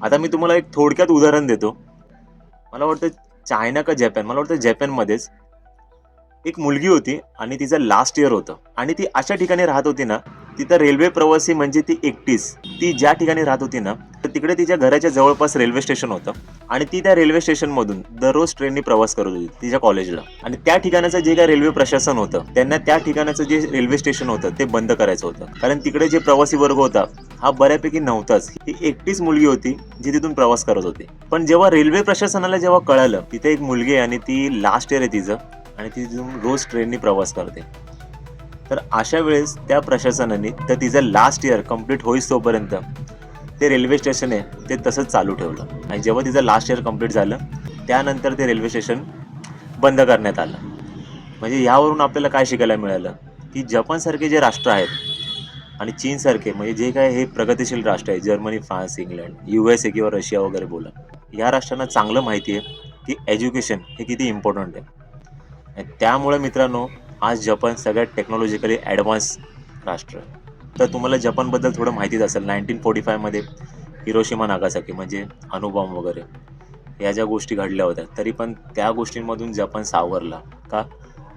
आता मी तुम्हाला एक थोडक्यात उदाहरण देतो. मला वाटतं चायना का जपान, मला वाटतं जपानमध्येच एक मुलगी होती आणि तिचं लास्ट इयर होतं आणि ती अशा ठिकाणी राहत होती ना, तिथं रेल्वे प्रवासी म्हणजे ती एकटीच. ती ज्या ठिकाणी राहत होती ना, तर तिकडे तिच्या घराच्या जवळपास रेल्वे स्टेशन होतं आणि ती त्या रेल्वे स्टेशनमधून दररोज ट्रेननी प्रवास करत होती तिच्या कॉलेजला. आणि त्या ठिकाणाचं जे काही रेल्वे प्रशासन होतं, त्यांना त्या ठिकाणाचं जे रेल्वे स्टेशन होतं ते बंद करायचं होतं. कारण तिकडे जे प्रवासी वर्ग होता हा बऱ्यापैकी नव्हताच. ही एकटीच मुलगी होती जी तिथून प्रवास करत होती. पण जेव्हा रेल्वे प्रशासनाला जेव्हा कळालं तिथे एक मुलगी आहे आणि ती लास्ट इयर आहे तिचं आणि ती तिथून रोज ट्रेननी प्रवास करते, तर अशा वेळेस त्या प्रशासनाने तर तिचं लास्ट इयर कंप्लीट होईस तोपर्यंत ते रेल्वे स्टेशन आहे ते तसंच चालू ठेवलं. आणि जेव्हा तिचं लास्ट इयर कंप्लीट झालं त्यानंतर ते रेल्वे स्टेशन बंद करण्यात आलं. म्हणजे यावरून आपल्याला काय शिकायला मिळालं की जपानसारखे जे राष्ट्र आहेत आणि चीनसारखे म्हणजे जे काय हे प्रगतिशील राष्ट्र आहे, जर्मनी, फ्रान्स, इंग्लंड, USA किंवा रशिया वगैरे बोला, या राष्ट्रांना चांगलं माहिती आहे की एज्युकेशन हे किती इम्पॉर्टंट आहे. आणि त्यामुळे मित्रांनो आज जपान सगळ्यात टेक्नॉलॉजिकली ॲडव्हान्स राष्ट्र आहे. तर तुम्हाला जपानबद्दल थोडं माहितीच असेल. 1945 मध्ये हिरोशिमा नागासाकी म्हणजे अणुबॉम्ब वगैरे या ज्या गोष्टी घडल्या होत्या, तरी पण त्या गोष्टींमधून जपान सावरला का?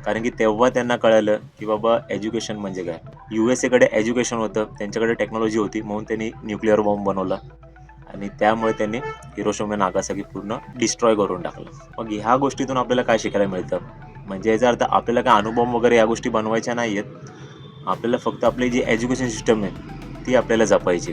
कारण की तेव्हा त्यांना कळालं की बाबा एज्युकेशन म्हणजे काय. USA कडे एज्युकेशन होतं, त्यांच्याकडे टेक्नॉलॉजी होती, म्हणून त्यांनी न्यूक्लिअर बॉम्ब बनवला आणि त्यामुळे त्यांनी हिरोशिमा नागासाकी पूर्ण डिस्ट्रॉय करून टाकलं. मग ह्या गोष्टीतून आपल्याला काय शिकायला मिळतं? म्हणजे याचा अर्थ आपल्याला काय अणुबॉम्ब वगैरे या गोष्टी बनवायच्या नाही आहेत. आपल्याला फक्त आपली जी एज्युकेशन सिस्टम आहे ती आपल्याला जपायची.